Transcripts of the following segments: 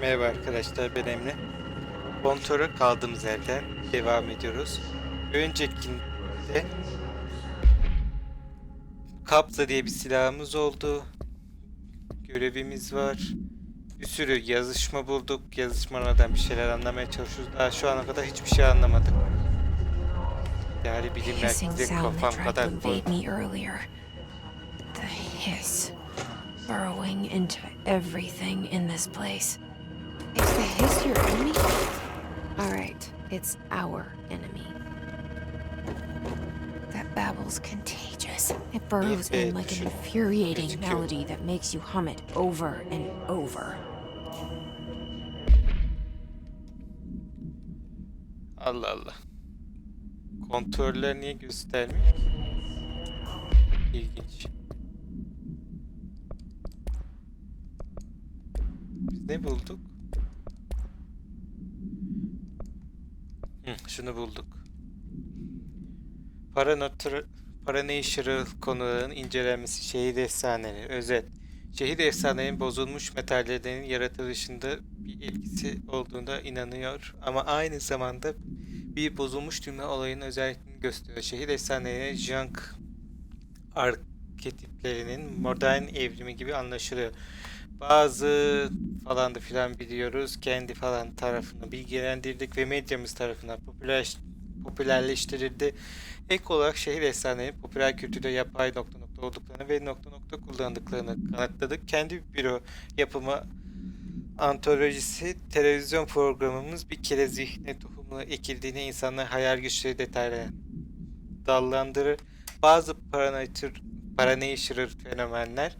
Merhaba arkadaşlar, ben Emre. Kontrolü kaldığımız yerden devam ediyoruz. Öncekinde kabza diye bir silahımız oldu. Görevimiz var. Bir sürü yazışma bulduk. Yazışmalardan bir şeyler anlamaya çalışıyoruz. Daha şu ana kadar hiçbir şey anlamadık. Yani bilimler size kafam kadar koy. The hiss, burrowing into everything in this place. Is the hiss your enemy? All right, it's our enemy. That babble's contagious. It burrows in like an infuriating melody that makes you hum it over and over. Allah Allah. Kontroller niye göstermiyor? İlginç. Biz ne bulduk? Şunu bulduk. Paranormal konuların incelenmesi, şehir efsaneleri, özet. Şehir efsanelerinin bozulmuş metallerinin yaratılışında bir etkisi olduğuna inanıyor ama aynı zamanda bir bozulmuş dünya olayının özelliklerini gösteriyor. Şehir efsaneleri junk arketiplerinin modern evrimi gibi anlaşılıyor. Bazı falan da filan biliyoruz. Kendi falan tarafından bilgilendirdik ve medyamız tarafından popülerleştirildi. Ek olarak şehir efsanelerinin popüler kültürde yapay nokta olduklarını ve nokta kullandıklarını kanıtladık. Kendi büro yapımı antolojisi televizyon programımız bir kere zihne tohumu ekildiğine insanlar hayal güçleri detaylarına dallandırır. Bazı paranormal fenomenler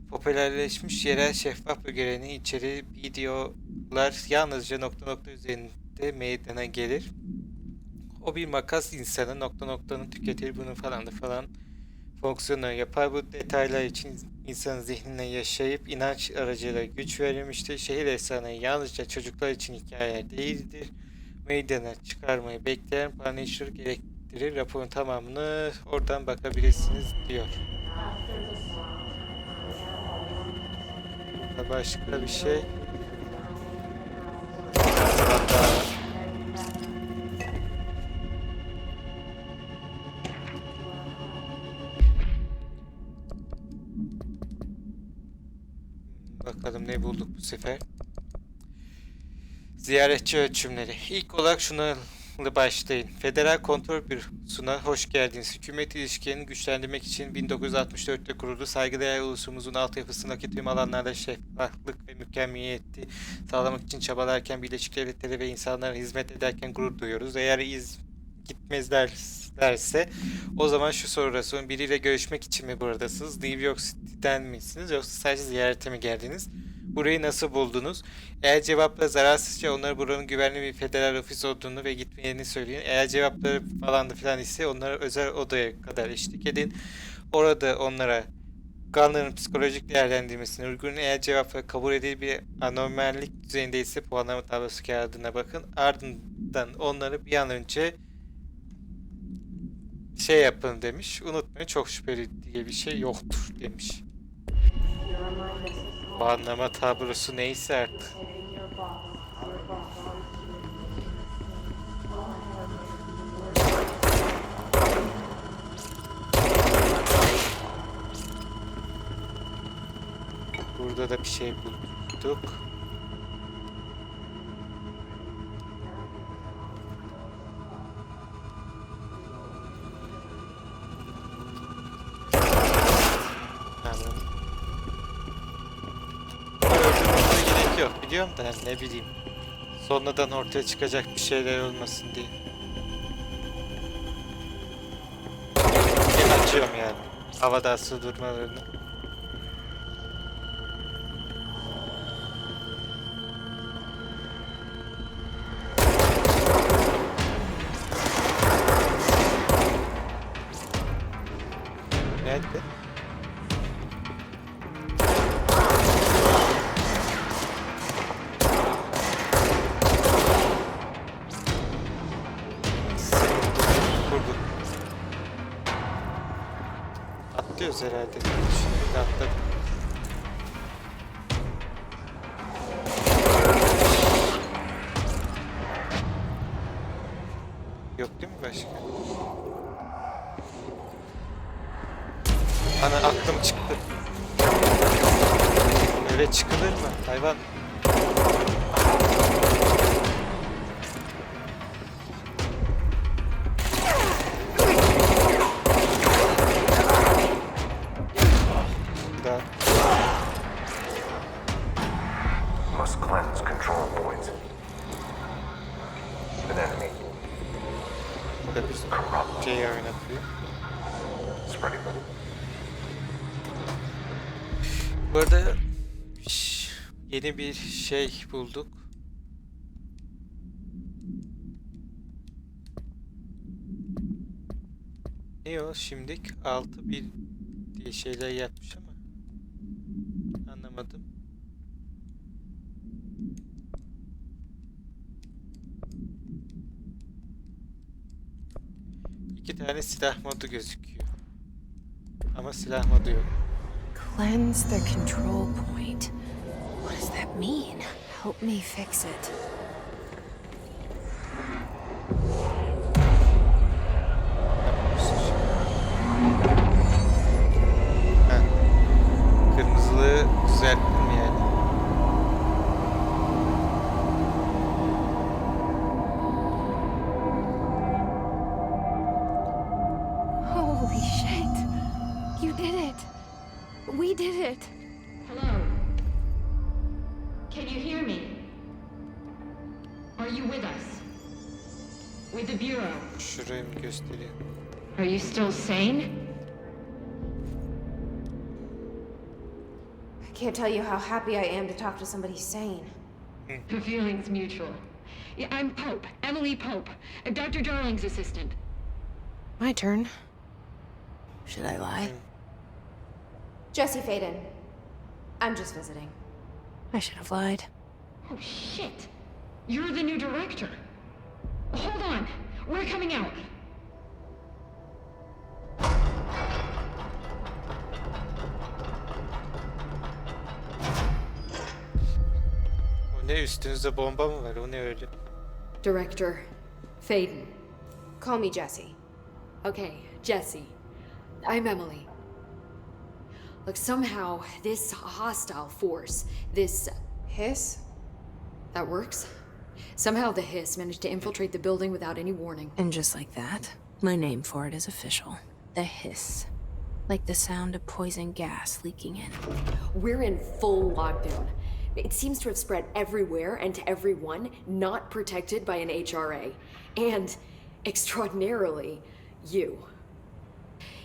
popülerleşmiş yerel şeffaf bölgelerini içeri videolar yalnızca nokta üzerinde meydana gelir. O bir makas insanı noktanın tüketir bunu falan fonksiyonu yapar. Bu detaylar için insanın zihnine yaşayıp inanç aracılığıyla güç verilmiştir. Şehir efsaneleri yalnızca çocuklar için hikayeler değildir. Meydana çıkarmayı bekleyen paranormal gerektirir. Raporun tamamını oradan bakabilirsiniz diyor. Başka bir şey. Bakalım ne bulduk bu sefer. Ziyaretçi ölçümleri. İlk olarak şunlarla başlayın. Federal Kontrol Bürosu'na hoş geldiniz. Hükümet ilişkilerini güçlendirmek için 1964'te kuruldu. Saygıdeğer ulusumuzun altyapısındaki tüm alanlarda şeffaflık ve mükemmeliyeti sağlamak için çabalarken Birleşik Devletleri ve insanlara hizmet ederken gurur duyuyoruz. Eğer gitmezlerse o zaman şu soruları sorun. Biriyle görüşmek için mi buradasınız? New York City'den misiniz? Yoksa sadece ziyarete mi geldiniz? Burayı nasıl buldunuz? Eğer cevapla zararsızca onlara buranın güvenli bir federal ofis olduğunu ve gitmelerini söyleyin. Eğer cevapları falan da filan ise onlara özel odaya kadar eşlik edin. Orada onlara kanların psikolojik değerlendirmesini uygun. Eğer cevapları kabul edilir bir anormallik düzeyinde ise puanlama tablosu kağıdına bakın. Ardından onları bir an önce şey yapın demiş. Unutmayın çok şüpheli diye bir şey yoktur demiş. Puanlama tablosu neyse artık. Burada da bir şey bulduk. Yok biliyorum da ne bileyim. Sonradan ortaya çıkacak bir şeyler olmasın diye. Ben açıyorum yani. Havada asıl durmalarını. Nerede? Atlıyoruz herhalde. Şimdi atladım. Yok değil mi başka? Ana aklım çıktı. Eve çıkılır mı hayvan? Da. Must cleanse control points. An enemy. Bu da bir şey oynatıyor. Spreading. Bu arada yeni bir şey bulduk. Ne o şimdilik 6-1 diye şeyler yapmış ama anlamadım. İki tane silah modu gözüküyor. Ama silah modu yok. Cleanse the control point. What does that mean? Help me fix it. Ha. Kırmızılığı düzelttim yani. Holy shit! You did it! We did it! Hello? Can you hear me? Are you with us? With the Bureau? Şurayı mı göstereyim? Are you still sane? I can't tell you how happy I am to talk to somebody sane. The feeling's mutual. Yeah, I'm Pope, Emily Pope, Dr. Darling's assistant. My turn. Should I lie? Jesse Faden. I'm just visiting. I should have lied. Oh, shit. You're the new director. Hold on. We're coming out. O ne üstünüzde bomba mı var? O ne öyle? Director Faden. Call me Jesse. Okay, Jesse. I'm Emily. Look, somehow this hostile force, this... Hiss? that works? Somehow the hiss managed to infiltrate the building without any warning. And just like that, my name for it is official. The hiss. Like the sound of poison gas leaking in. We're in full lockdown. It seems to have spread everywhere and to everyone not protected by an HRA. And, extraordinarily, you.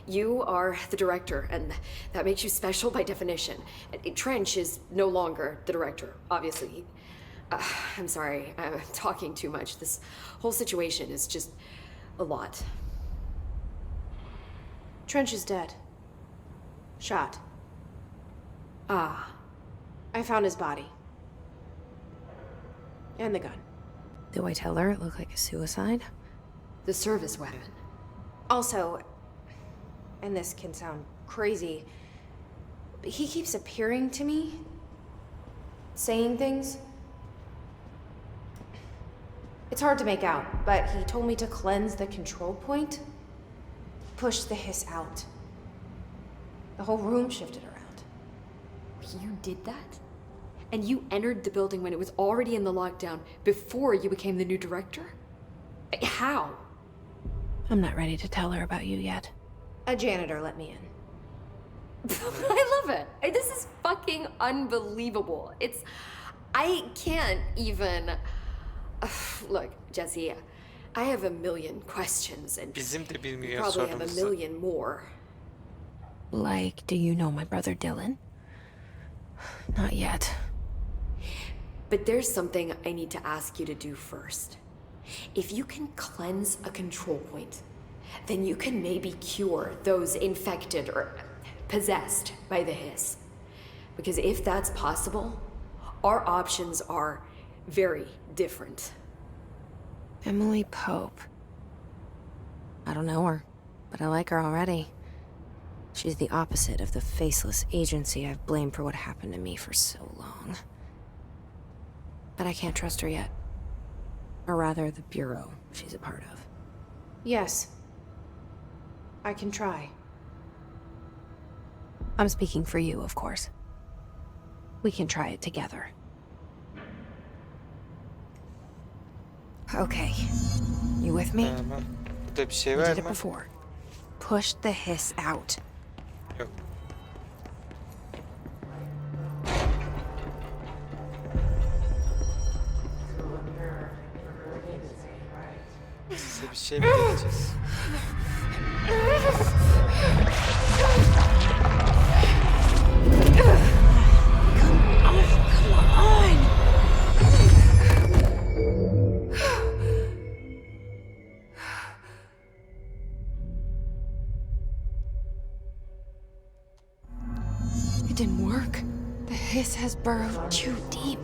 You are the director, and that makes you special by definition. Trench is no longer the director, obviously. I'm sorry, I'm talking too much. This whole situation is just a lot. Trench is dead. Shot. Ah, I found his body. And the gun. Do I tell her it looked like a suicide? the service weapon. Also, and this can sound crazy, but he keeps appearing to me, saying things. It's hard to make out, but he told me to cleanse the control point, push the hiss out. The whole room shifted around. You did that? And you entered the building when it was already in the lockdown before you became the new director? How? I'm not ready to tell her about you yet. A janitor let me in. I love it. This is fucking unbelievable. I can't even... Look, Jesse, I have a million questions and Bizim de you bilmiyor probably have a sorumuz. million more. Like, do you know my brother Dylan? Not yet. But there's something I need to ask you to do first. If you can cleanse a control point, then you can maybe cure those infected or possessed by the hiss. Because if that's possible, our options are very different. Emily Pope. I don't know her, but I like her already. She's the opposite of the faceless agency I've blamed for what happened to me for so long. But I can't trust her yet. Or rather, the bureau she's a part of. Yes. I can try. I'm speaking for you, of course. We can try it together. Okay. You with me? Tamam. Burada bir şey We var did it mı? before. Push the hiss out. Yok. Size bir şey mi deneyeceğiz? It didn't work. The hiss has burrowed too deep.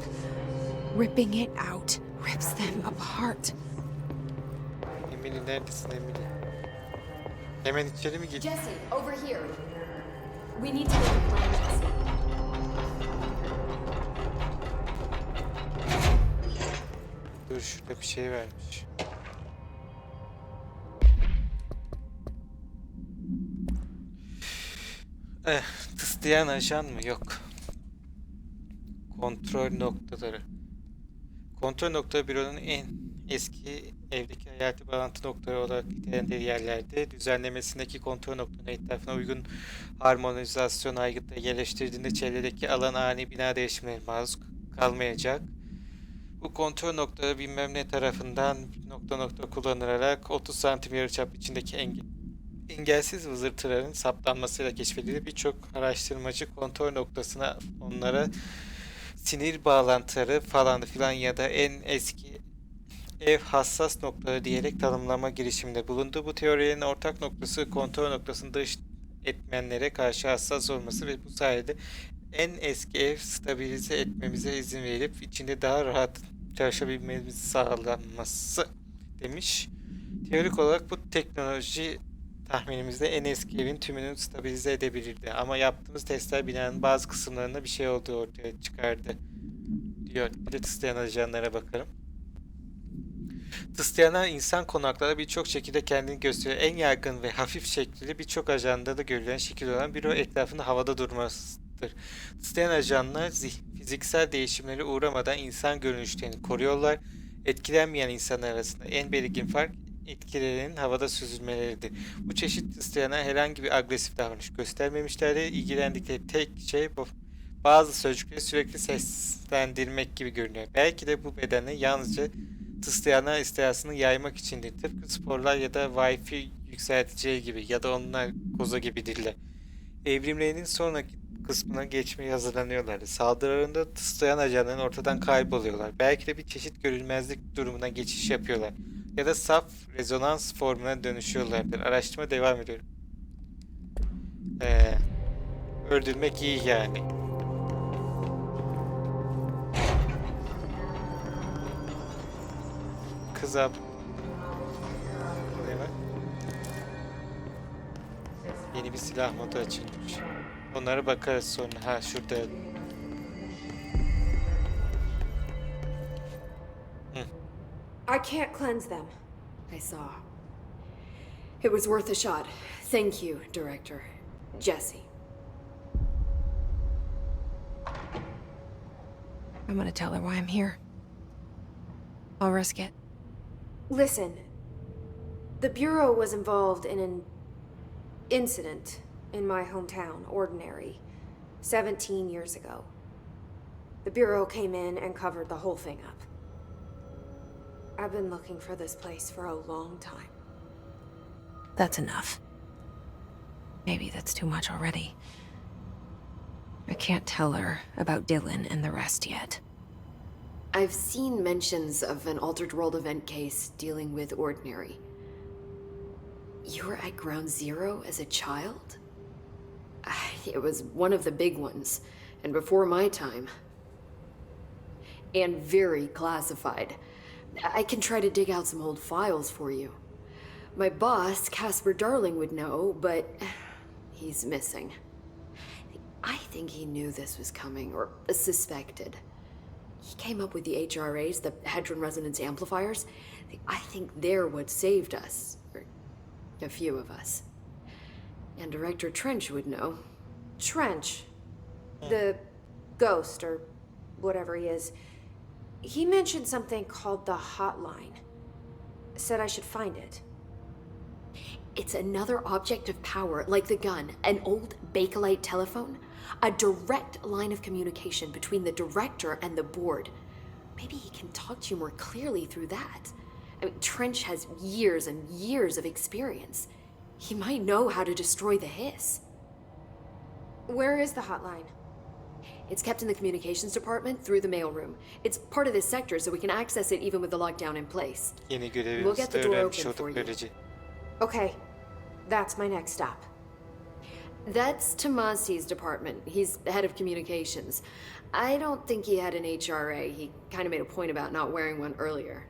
Ripping it out rips them apart. Emily neredesin Emily? Hemen içeri mi girdin? Jesse, over here. We need to make a plan, Jesse. Dur şurada bir şey vermiş. Tıslayan ajan mı? Yok. Kontrol noktaları. Kontrol noktaları büronun en eski evdeki hayati bağlantı noktaları olarak nitelendiği yerlerde düzenlemesindeki kontrol noktalarının etrafına uygun harmonizasyon aygıtları yerleştirdiğinde çevredeki alan ani bina değişimine maruz kalmayacak. Bu kontrol noktaları bilmem ne tarafından nokta kullanılarak 30 santim yarıçap içindeki engelsiz vızırtıların saptanmasıyla keşfedildi. Birçok araştırmacı kontrol noktasına onlara sinir bağlantıları falan filan ya da en eski ev hassas noktaları diyerek tanımlama girişiminde bulundu. Bu teorinin ortak noktası kontrol noktasının dış etmenlere karşı hassas olması ve bu sayede en eski ev stabilize etmemize izin verip içinde daha rahat çalışabilmemizi sağlanması demiş. Teorik olarak bu teknoloji tahminimizde en eski evin tümünü stabilize edebilirdi. Ama yaptığımız testler binanın bazı kısımlarında bir şey olduğu ortaya çıkardı diyor. Bir de tıslayan ajanlara bakalım. Tıslayanlar insan konaklarda birçok şekilde kendini gösteriyor. En yaygın ve hafif şekli birçok ajanda da görülen şekil olan büro etrafında havada durmasıdır. Tıslayan ajanlar fiziksel değişimlere uğramadan insan görünüşlerini koruyorlar. Etkilenmeyen insanlar arasında en belirgin fark etkilerinin havada süzülmeleridir. Bu çeşit tıslayanlar herhangi bir agresif davranış göstermemişlerdi. İlgilendikleri tek şey bazı sözcükleri sürekli seslendirmek gibi görünüyor. Belki de bu bedenle yalnızca tıslayanlar istilasını yaymak içindir. Tıpkı sporlar ya da Wi-Fi yükselticileri gibi ya da onlar koza gibidirler. Evrimlerinin sonraki kısmına geçmeye hazırlanıyorlardı. Saldırılarında tıslayan ajanların ortadan kayboluyorlar. Belki de bir çeşit görülmezlik durumuna geçiş yapıyorlar. Ya da saf rezonans formuna dönüşüyorlardır. Araştırma devam ediyor. Öldürmek iyi yani. Kız ab... Ne var? Yeni bir silah modu açılmış. Onlara bakarız sonra. Ha şurada. I can't cleanse them. I saw. It was worth a shot. Thank you, Director. Jesse. I'm gonna tell her why I'm here. I'll risk it. Listen, the Bureau was involved in an incident in my hometown, Ordinary, 17 years ago. The Bureau came in and covered the whole thing up. I've been looking for this place for a long time. That's enough. Maybe that's too much already. I can't tell her about Dylan and the rest yet. I've seen mentions of an Altered World event case dealing with Ordinary. You were at Ground Zero as a child? It was one of the big ones, and before my time. And very classified. I can try to dig out some old files for you. My boss, Casper Darling, would know, but he's missing. I think he knew this was coming, or suspected. He came up with the HRAs, the Hadron Resonance Amplifiers. I think they're what saved us. Or A few of us. And Director Trench would know. Trench. The ghost, or whatever he is. He mentioned something called the hotline. Said I should find it. It's another object of power, like the gun, an old Bakelite telephone, a direct line of communication between the director and the board. Maybe he can talk to you more clearly through that. I mean, Trench has years and years of experience. He might know how to destroy the hiss. Where is the hotline? It's kept in the communications department through the mailroom. It's part of this sector, so we can access it even with the lockdown in place. Yeni We'll görevimizi get de the door öğrenmiş open for olduk you. böylece. Okay, that's my next stop. That's Tomasi's department. He's the head of communications. I don't think he had an HRA. He kind of made a point about not wearing one earlier.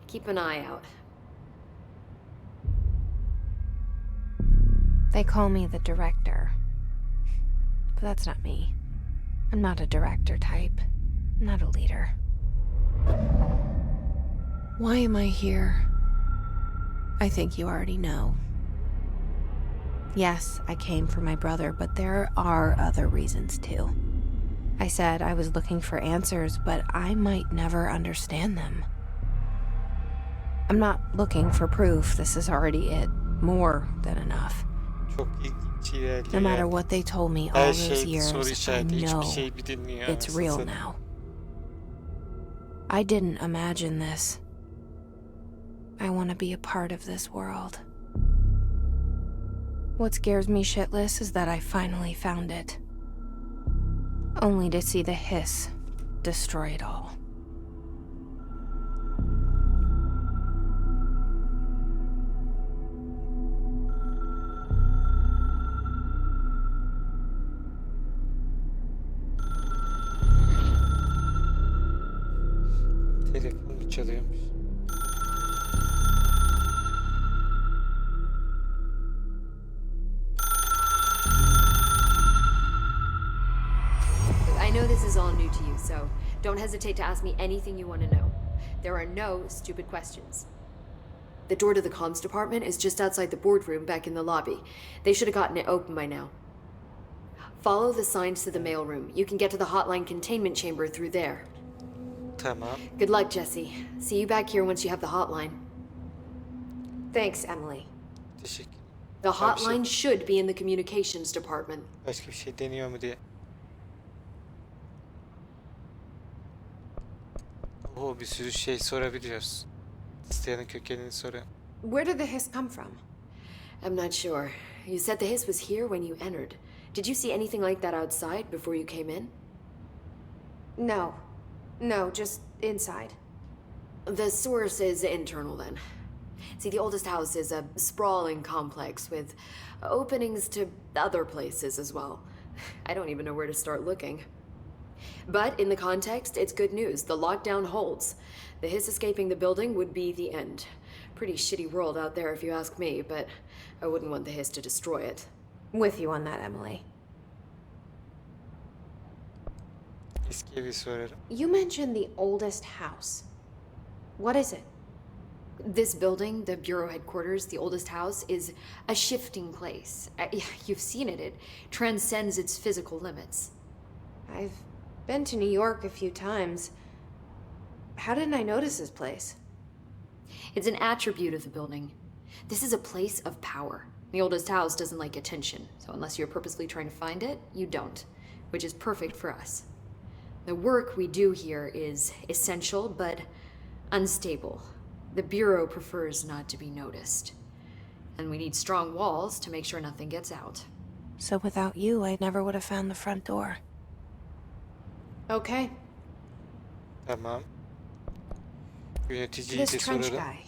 Keep an eye out. They call me the director. But that's not me. I'm not a director type. I'm not a leader. Why am I here? I think you already know. Yes, I came for my brother, but there are other reasons too. I said I was looking for answers, but I might never understand them. I'm not looking for proof. This is already it. More than enough. Çok ilginç ilerliyor. No matter yani. what they told me all Her those şey years, soru I işareti. Hiçbir know şey bilinmiyor. it's anasını real satayım. now. I didn't imagine this. I want to be a part of this world. What scares me shitless is that I finally found it. Only to see the hiss destroy it all. Telefon mu çalıyormuş? I know this is all new to you, so don't hesitate to ask me anything you want to know. There are no stupid questions. The door to the comms department is just outside the boardroom back in the lobby. They should have gotten it open by now. Follow the signs to the mailroom. You can get to the hotline containment chamber through there. Tamam. Good luck, Jesse. See you back here once you have the hotline. Thanks, Emily. Teşekkür. The Başka bir şey- hotline should be in the communications department. Başka bir şey deniyor mu diye. Oo, bir sürü şey sorabiliyoruz. İsteyenin kökenini soruyor. Where did the hiss come from? I'm not sure. You said the hiss was here when you entered. Did you see anything like that outside before you came in? No. No, just inside. The source is internal then. See, the oldest house is a sprawling complex with openings to other places as well. I don't even know where to start looking. But in the context, it's good news. The lockdown holds. The hiss escaping the building would be the end. Pretty shitty world out there if you ask me, but I wouldn't want the hiss to destroy it. With you on that, Emily. Eski evi sorarım. You mentioned the oldest house. What is it? This building, the Bureau headquarters, the oldest house, is a shifting place. You've seen it. It transcends its physical limits. I've been to New York a few times. How didn't I notice this place? It's an attribute of the building. This is a place of power. The oldest house doesn't like attention, so unless you're purposely trying to find it, you don't, which is perfect for us. The work we do here is essential, but unstable. The Bureau prefers not to be noticed. And we need strong walls to make sure nothing gets out. So without you, I never would have found the front door. Okay. Tamam. Yöneticiyi This de Trench sorarım. guy.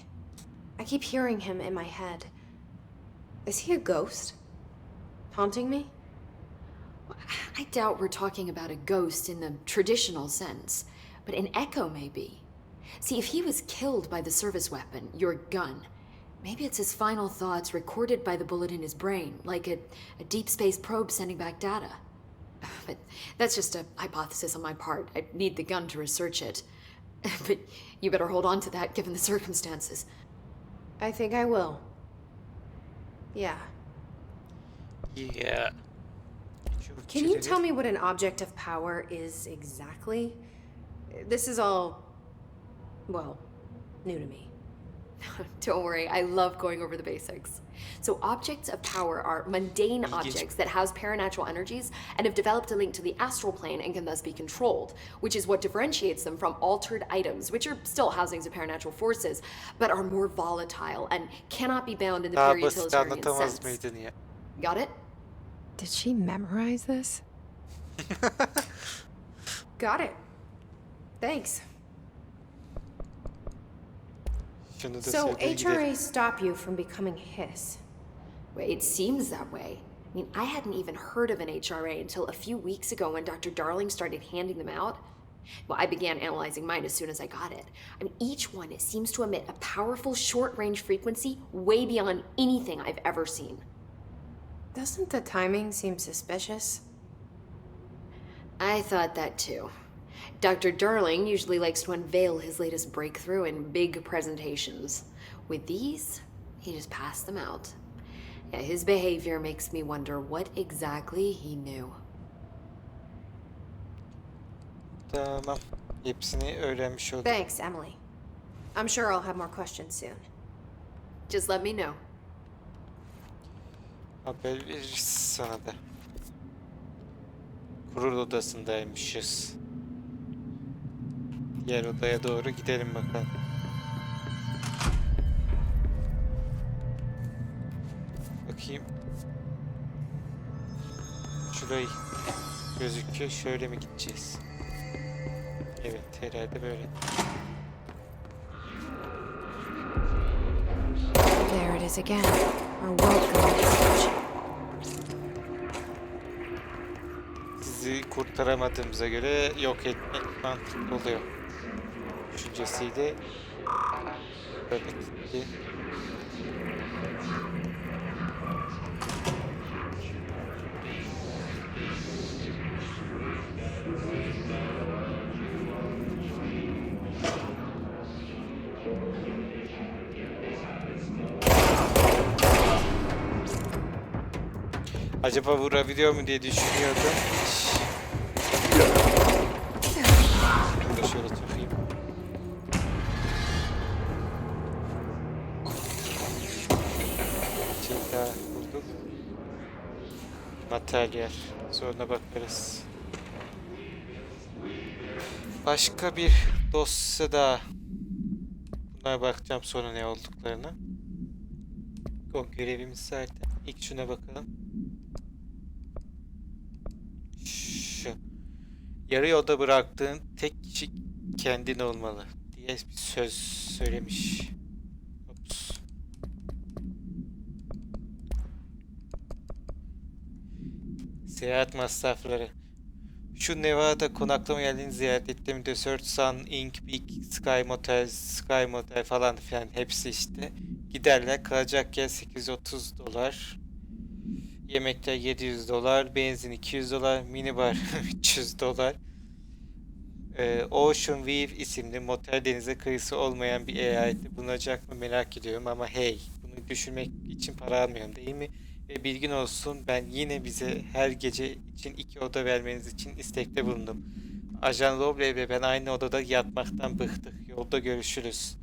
I keep hearing him in my head. Is he a ghost? Haunting me? I doubt we're talking about a ghost in the traditional sense, but an echo maybe. See, if he was killed by the service weapon, your gun, maybe it's his final thoughts recorded by the bullet in his brain, like a deep space probe sending back data. But that's just a hypothesis on my part. I'd need the gun to research it. But you better hold on to that given the circumstances. I think I will. Yeah. Yeah. Can you tell me what an object of power is exactly? This is all, well, new to me. Don't worry, I love going over the basics. So objects of power are mundane objects that house paranatural energies and have developed a link to the astral plane and can thus be controlled, which is what differentiates them from altered items, which are still housings of paranatural forces, but are more volatile and cannot be bound in the Daha pure basit utilitarian anlatamaz sense. mıydın ya? Got it? Did she memorize this? Got it. Thanks. Şunu da So söyle gidelim. HRA stop you from becoming his? Well, it seems that way. I mean, I hadn't even heard of an HRA until a few weeks ago when Dr. Darling started handing them out. Well, I began analyzing mine as soon as I got it. I mean, each one seems to emit a powerful short-range frequency way beyond anything I've ever seen. Doesn't the timing seem suspicious? I thought that too. Dr. Darling usually likes to unveil his latest breakthrough in big presentations. With these, he just passed them out. Yeah, his behavior makes me wonder what exactly he knew. Tamam. Hepsini öğrenmiş oldum. Thanks, Emily. I'm sure I'll have more questions soon. Just let me know. Haber veririz sana da. Kurul odasındaymışız. Diğer odaya doğru gidelim bakalım. Bakayım. Şurayı gözüküyor. Şöyle mi gideceğiz? Evet, herhalde böyle. There it is again. Our welcome message. Sizi kurtaramadığımıza göre yok etmek mantıklı oluyor. Düşüncesiyle böyle gitti. Acaba vurabiliyor mu diye düşünüyordum. Bunu da şöyle tutayım. Bir şey daha bulduk. Materyal. Sonra bakarız. Başka bir dosya daha. Bunlara bakacağım sonra ne olduklarına. O görevimiz zaten. İlk şuna bakalım. Şu. Yarı yolda bıraktığın tek kişi kendin olmalı diye bir söz söylemiş. Ops. Seyahat masrafları. Şu Nevada konaklama yerlerini ziyaret ettim. Desert Sun, Inc., Big Sky Motel falan filan hepsi işte. Giderler, kalacak yer $830. Yemekler $700, benzin $200, minibar $300. Ocean View isimli motel denize kıyısı olmayan bir eyalette bulunacak mı merak ediyorum ama hey, bunu düşünmek için para almıyorum değil mi? Ve bilgin olsun, ben yine bize her gece için 2 oda vermeniz için istekte bulundum. Ajan Roble ve ben aynı odada yatmaktan bıktık. Yolda görüşürüz.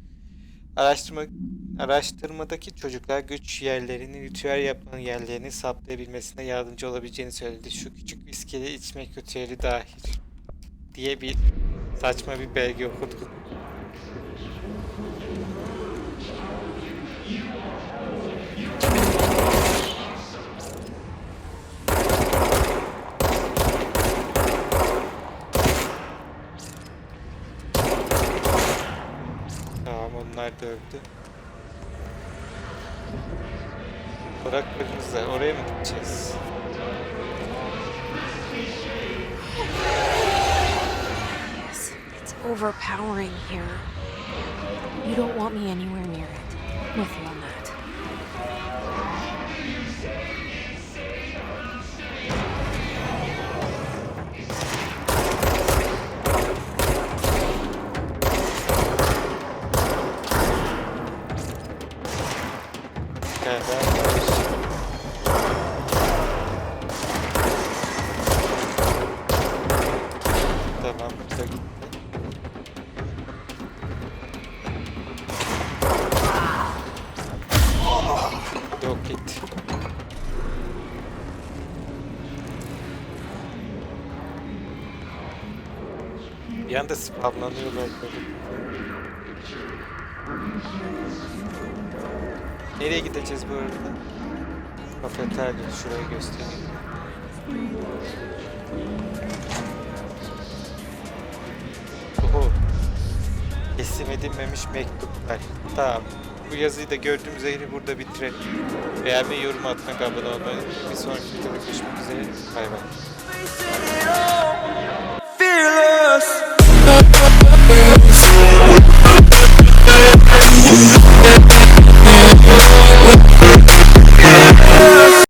Araştırmadaki çocuklar güç yerlerini, ritüel yapmanın yerlerini saptayabilmesine yardımcı olabileceğini söyledi. Şu küçük viskileri içmek ritüeli dahil diye bir saçma bir belge okuduk. Tamam, onlar da öldü. Bırak önümüzde. Oraya mı gideceğiz? Yes, it's overpowering here. You don't want me anywhere near it. With you on that. Galiba. Bir anda spamlanıyorlar böyle. Nereye gideceğiz bu arada? Kafeterya, şurayı göstereyim. Oho. Teslim edilmemiş mektuplar. Tamam. Bu yazıyı da gördüğümüz yeri burada bitirelim. Beğenmeyi, yorum atmak, abone olmayı. Bir sonraki videoda görüşmek üzere. Bay bay. Fearless.